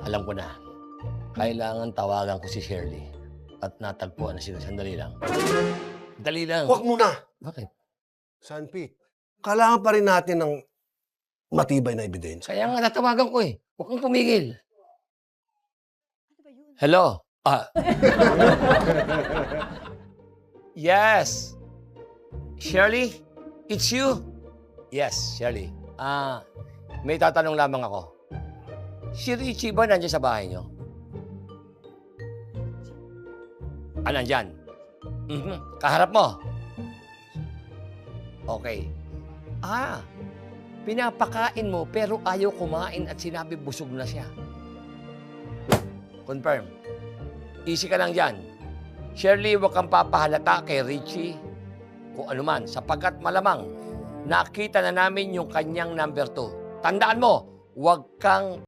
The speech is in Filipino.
Alam ko na. Kailangan tawagan ko si Shirley. At natagpuan na sila. Sandali lang. Dali lang. Huwag muna. Bakit? San Pete, kailangan pa rin natin ng matibay na ebidensya. Kaya nga natawagan ko eh. Huwag kang tumigil. Hello? Yes. Shirley? It's you? Yes, Shirley. May tatanong lamang ako. Si Richie ba nandiyan sa bahay niyo? Nandyan? Kaharap mo? Okay. Pinapakain mo pero ayaw kumain at sinabi busog na siya. Confirm. Easy ka lang dyan. Shirley, huwag kang papahalata kay Richie kung ano man, sapagkat malamang nakita na namin yung kanyang number 2. Tandaan mo, huwag kang